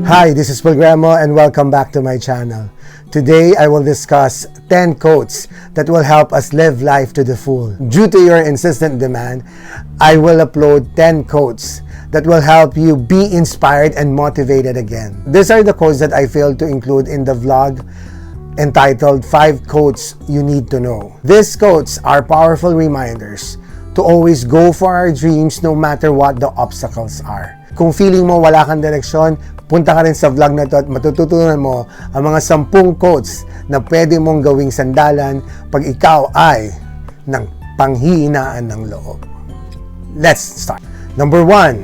Hi, this is Programo and welcome back to my channel. Today, I will discuss 10 quotes that will help us live life to the full. Due to your insistent demand, I will upload 10 quotes that will help you be inspired and motivated again. These are the quotes that I failed to include in the vlog entitled 5 Quotes You Need to Know. These quotes are powerful reminders to always go for our dreams no matter what the obstacles are. Kung feeling mo wala kang direksyon, punta ka rin sa vlog na to at matututunan mo ang mga 10 quotes na pwede mong gawing sandalan pag ikaw ay ng panghihinaan ng loob. Let's start. Number 1,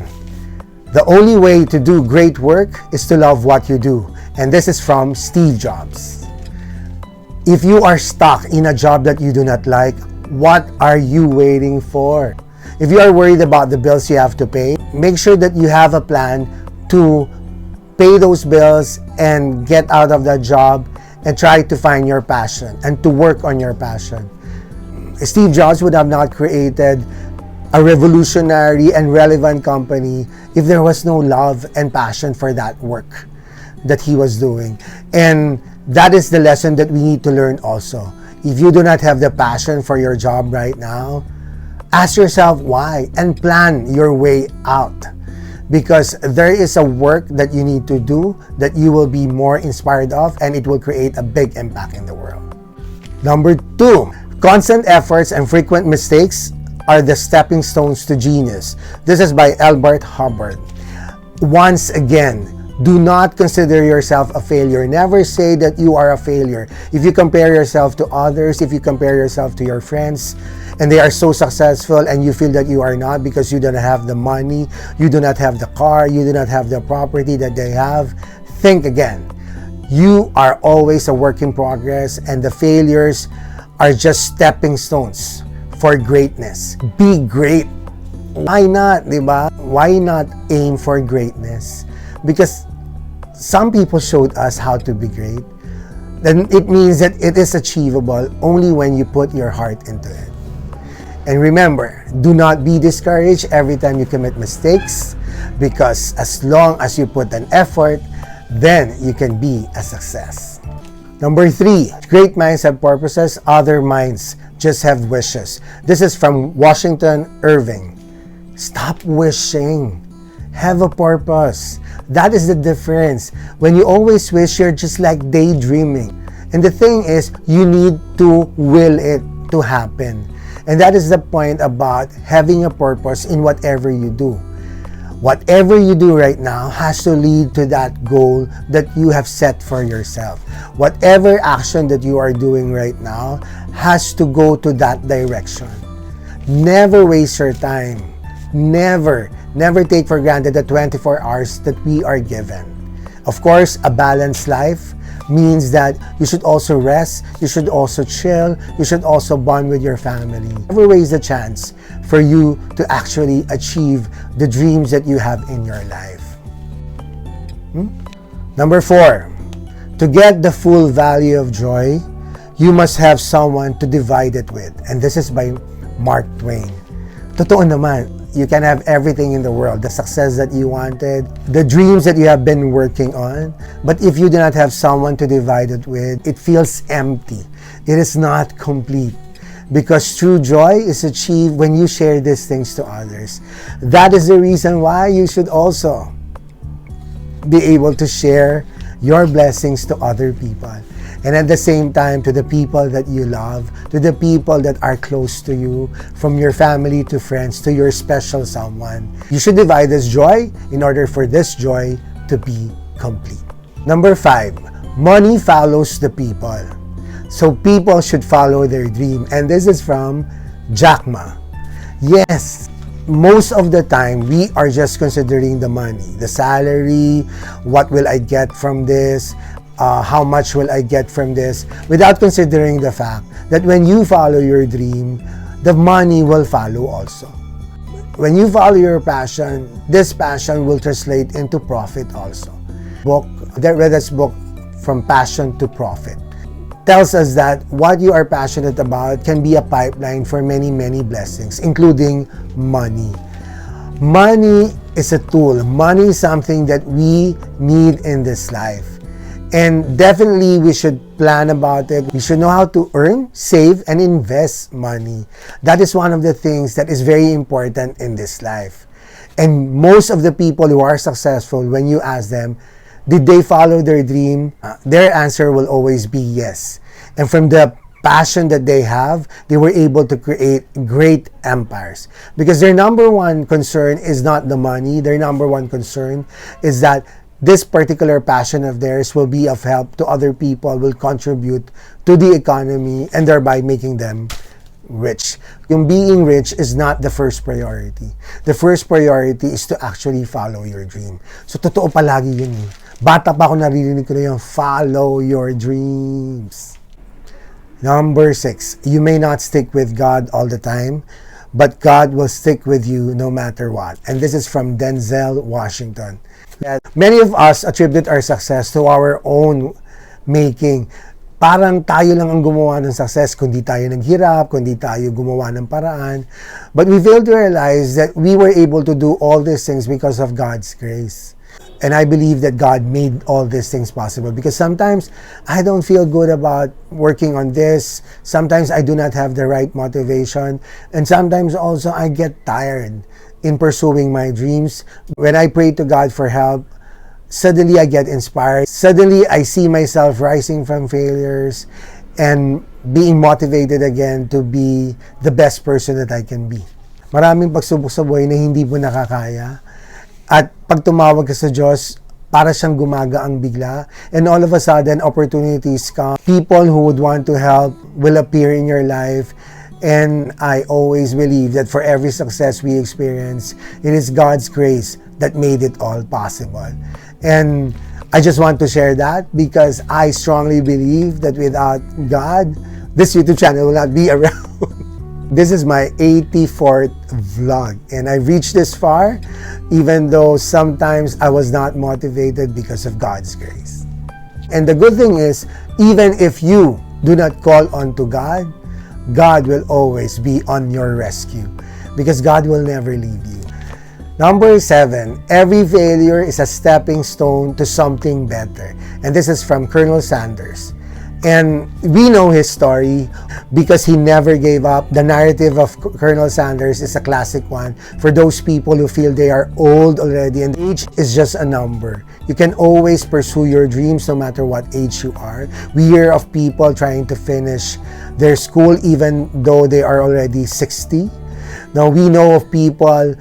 the only way to do great work is to love what you do. And this is from Steve Jobs. If you are stuck in a job that you do not like, what are you waiting for? If you are worried about the bills you have to pay, make sure that you have a plan to pay those bills and get out of that job and try to find your passion and to work on your passion. Steve Jobs would have not created a revolutionary and relevant company if there was no love and passion for that work that he was doing. And that is the lesson that we need to learn also. If you do not have the passion for your job right now, ask yourself why and plan your way out. Because there is a work that you need to do that you will be more inspired of and it will create a big impact in the world. Number 2, constant efforts and frequent mistakes are the stepping stones to genius. This is by Albert Hubbard. Once again, do not consider yourself a failure. Never say that you are a failure. If you compare yourself to others, if you compare yourself to your friends, and they are so successful and you feel that you are not because you don't have the money, you do not have the car, you do not have the property that they have, think again. You are always a work in progress and the failures are just stepping stones for greatness. Be great. Why not, diba? Why not aim for greatness? Because some people showed us how to be great. Then it means that it is achievable only when you put your heart into it. And remember, do not be discouraged every time you commit mistakes, because as long as you put an effort, then you can be a success. Number 3, great minds have purposes, other minds just have wishes. This is from Washington Irving. Stop wishing. Have a purpose. That is the difference. When you always wish, you're just like daydreaming. And the thing is, you need to will it to happen. And that is the point about having a purpose in whatever you do. Whatever you do right now has to lead to that goal that you have set for yourself. Whatever action that you are doing right now has to go to that direction. Never waste your time. Never take for granted the 24 hours that we are given. Of course, a balanced life means that you should also rest, you should also chill, you should also bond with your family. Never waste the chance for you to actually achieve the dreams that you have in your life. Number 4, to get the full value of joy, you must have someone to divide it with. And this is by Mark Twain. Totoo naman, you can have everything in the world, the success that you wanted, the dreams that you have been working on. But if you do not have someone to divide it with, it feels empty. It is not complete. Because true joy is achieved when you share these things to others. That is the reason why you should also be able to share your blessings to other people. And at the same time, to the people that you love, to the people that are close to you, from your family to friends, to your special someone. You should divide this joy in order for this joy to be complete. Number 5, money follows the people. So people should follow their dream. And this is from Jack Ma. Yes, most of the time, we are just considering the money, the salary, what will I get from this, how much will I get from this, without considering the fact that when you follow your dream, the money will follow also. When you follow your passion, this passion will translate into profit also. Read this book, From Passion to Profit, tells us that what you are passionate about can be a pipeline for many, many blessings, including money. Money is a tool. Money is something that we need in this life. And definitely we should plan about it. We should know how to earn, save, and invest money. That is one of the things that is very important in this life. And most of the people who are successful, when you ask them, did they follow their dream? Their answer will always be yes. And from the passion that they have, they were able to create great empires. Because their number one concern is not the money. Their number one concern is that this particular passion of theirs will be of help to other people, will contribute to the economy, and thereby making them rich. Yung being rich is not the first priority. The first priority is to actually follow your dream. So, totoo palagi yun eh. Bata pa ako naririnig ko na yung follow your dreams. Number 6, you may not stick with God all the time, but God will stick with you no matter what. And this is from Denzel Washington. Many of us attribute our success to our own making. Parang tayo lang ang gumawa ng success, kundi tayo naghirap, kundi tayo gumawa ng paraan. But we fail to realize that we were able to do all these things because of God's grace. And I believe that God made all these things possible, because sometimes I don't feel good about working on this. Sometimes I do not have the right motivation. And sometimes also I get tired in pursuing my dreams. When I pray to God for help, suddenly I get inspired. Suddenly I see myself rising from failures and being motivated again to be the best person that I can be. Maraming pagsubok sa buhay na hindi mo nakakaya. At pag tumawag ka sa Diyos, para siyang gumagaang bigla. And all of a sudden, opportunities come. People who would want to help will appear in your life. And I always believe that for every success we experience, it is God's grace that made it all possible. And I just want to share that because I strongly believe that without God, this YouTube channel will not be around. This is my 84th vlog, and I reached this far even though sometimes I was not motivated because of God's grace. And the good thing is, even if you do not call on to God, God will always be on your rescue because God will never leave you. Number 7, every failure is a stepping stone to something better. And this is from Colonel Sanders. And we know his story because he never gave up. The narrative of Colonel Sanders is a classic one for those people who feel they are old already and age is just a number. You can always pursue your dreams no matter what age you are. We hear of people trying to finish their school even though they are already 60. Now we know of people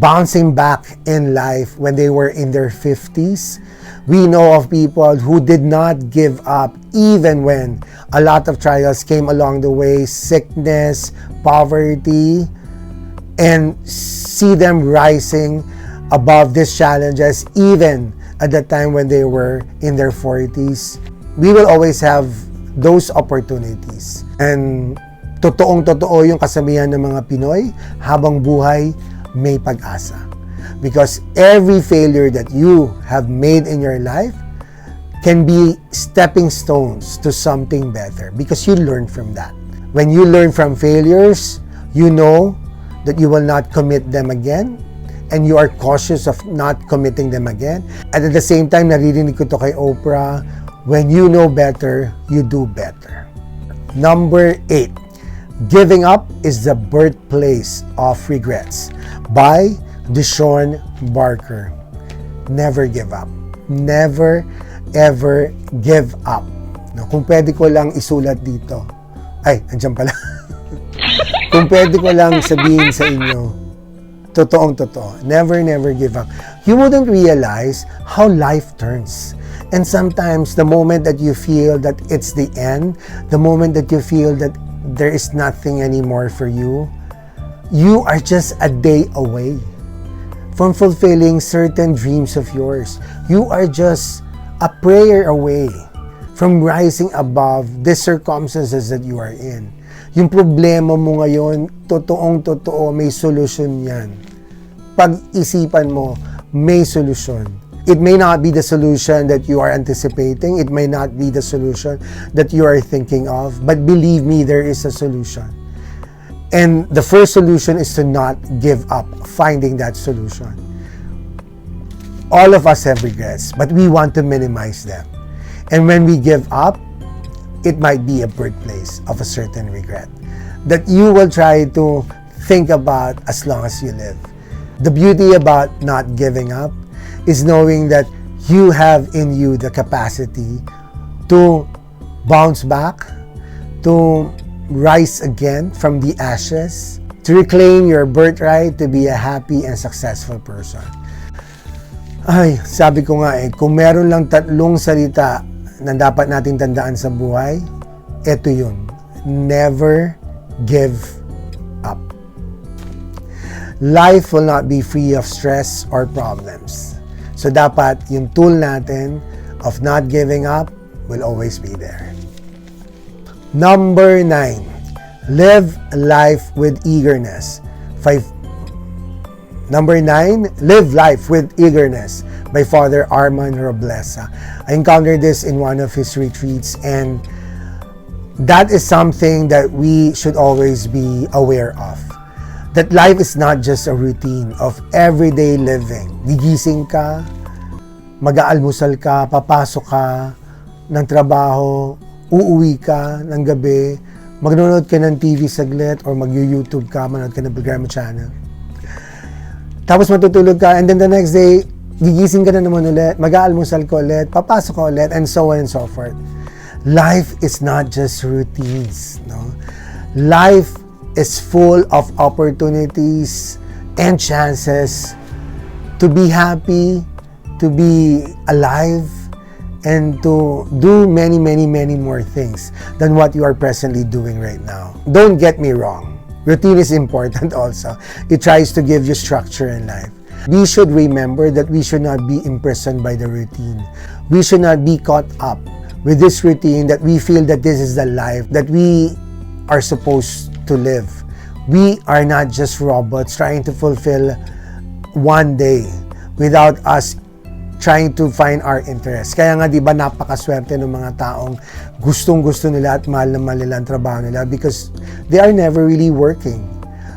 bouncing back in life when they were in their 50s. We know of people who did not give up even when a lot of trials came along the way, sickness, poverty, and see them rising above these challenges even at the time when they were in their 40s. We will always have those opportunities. And totoong-totoo yung kasabihan ng mga Pinoy, habang buhay, may pag-asa. Because every failure that you have made in your life can be stepping stones to something better because you learn from that. When you learn from failures, you know that you will not commit them again and you are cautious of not committing them again. And at the same time, naririnig ko to kay Oprah, when you know better, you do better. Number 8, giving up is the birthplace of regrets by Deshaun Barker. Never give up. Never, ever give up. No, kung pwede ko lang isulat dito. Ay, andyan pala. Kung pwede ko lang sabihin sa inyo, totoong-totoo. Never, never give up. You wouldn't realize how life turns. And sometimes, the moment that you feel that it's the end, the moment that you feel that there is nothing anymore for you, you are just a day away from fulfilling certain dreams of yours. You are just a prayer away from rising above the circumstances that you are in. Yung problema mo ngayon, totoong-totoo, may solusyon yan. Pag-isipan mo, may solusyon. It may not be the solution that you are anticipating. It may not be the solution that you are thinking of. But believe me, there is a solution. And the first solution is to not give up finding that solution. All of us have regrets, but we want to minimize them. And when we give up, it might be a birthplace of a certain regret that you will try to think about as long as you live. The beauty about not giving up is knowing that you have in you the capacity to bounce back, to rise again from the ashes, to reclaim your birthright to be a happy and successful person. Ay, sabi ko nga kung meron lang 3 salita na dapat nating tandaan sa buhay, ito yun. Never give up. Life will not be free of stress or problems. So dapat yung tool natin of not giving up will always be there. Number 9, live life with eagerness. Number 9, live life with eagerness by Father Arman Roblesa. I encountered this in one of his retreats, and that is something that we should always be aware of. That life is not just a routine of everyday living. Gigising ka, mag-aalmusal ka, papasok ka ng trabaho, uuwi ka ng gabi, magnonood ka ng TV saglit or mag-YouTube ka, manood ka ng programa channel. Tapos matutulog ka, and then the next day, gigising ka na naman ulit, mag-aalmusal ka ulit, papasok ka ulit, and so on and so forth. Life is not just routines, no? Life is full of opportunities and chances to be happy, to be alive, and to do many, many, many more things than what you are presently doing right now. Don't get me wrong. Routine is important also. It tries to give you structure in life. We should remember that we should not be imprisoned by the routine. We should not be caught up with this routine that we feel that this is the life that we are supposed to live. We are not just robots trying to fulfill one day without us trying to find our interest. Kaya nga, di ba, napakaswerte ng mga taong gustong-gusto nila at mahal na mahal nila ang trabaho nila because they are never really working.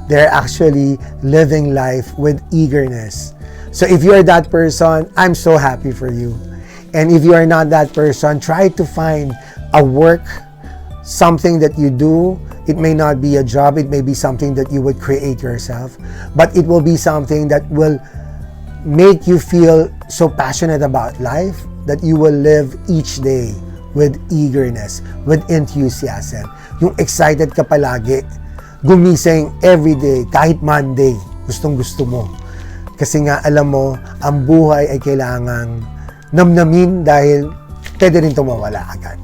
They're actually living life with eagerness. So if you are that person, I'm so happy for you. And if you are not that person, try to find a work, something that you do. It may not be a job, it may be something that you would create yourself, but it will be something that will make you feel so passionate about life that you will live each day with eagerness, with enthusiasm. Yung excited ka palagi, gumising every day, kahit Monday, gustong-gusto mo. Kasi nga, alam mo, ang buhay ay kailangang namnamin dahil pwede rin ito mawala agad.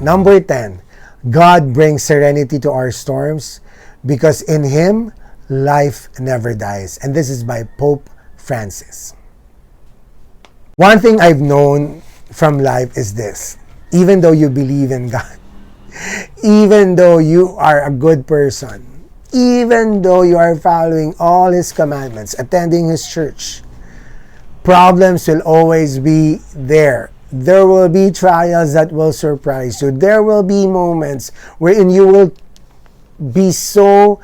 Number 10, God brings serenity to our storms because in Him, life never dies. And this is by Pope Francis. One thing I've known from life is this: even though you believe in God, even though you are a good person, even though you are following all His commandments, attending His church, problems will always be there. There will be trials that will surprise you. There will be moments wherein you will be so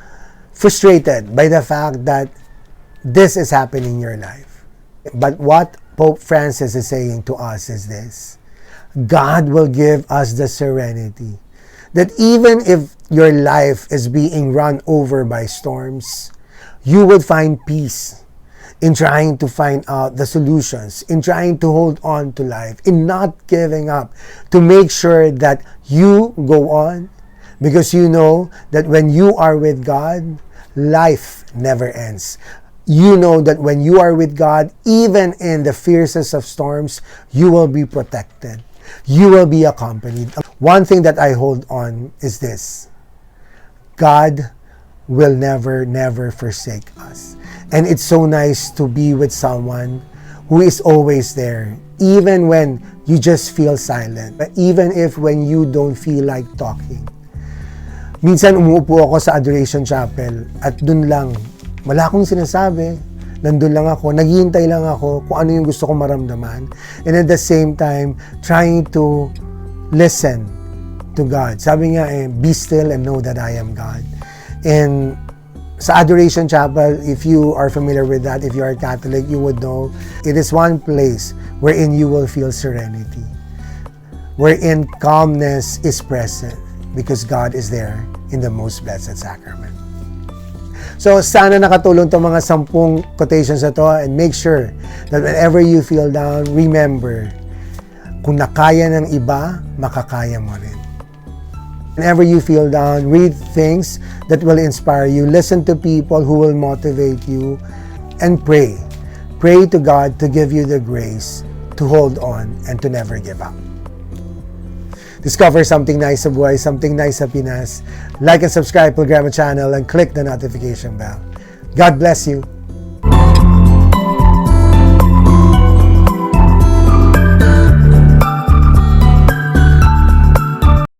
frustrated by the fact that this is happening in your life. But what Pope Francis is saying to us is this: God will give us the serenity that even if your life is being run over by storms, you will find peace in trying to find out the solutions, in trying to hold on to life, in not giving up, to make sure that you go on, because you know that when you are with God, life never ends. You know that when you are with God, even in the fiercest of storms, you will be protected. You will be accompanied. One thing that I hold on is this: God will never, never forsake us. And it's so nice to be with someone who is always there, even when you just feel silent, even if when you don't feel like talking. Minsan umuupo ako sa Adoration Chapel at dun lang, wala akong sinasabi, nandun lang ako, naghihintay lang ako kung ano yung gusto kong maramdaman. And at the same time, trying to listen to God. Sabi nga be still and know that I am God. In sa Adoration Chapel, if you are familiar with that, if you are Catholic, you would know it is one place wherein you will feel serenity, wherein calmness is present because God is there in the most blessed sacrament. So sana nakatulong itong mga 10 quotations na to, and make sure that whenever you feel down, remember, kung nakaya ng iba, makakaya mo rin. Whenever you feel down, read things that will inspire you. Listen to people who will motivate you. And pray. Pray to God to give you the grace to hold on and to never give up. Discover something nice sa buhay, something nice sa Pinas. Like and subscribe to Grandma channel and click the notification bell. God bless you.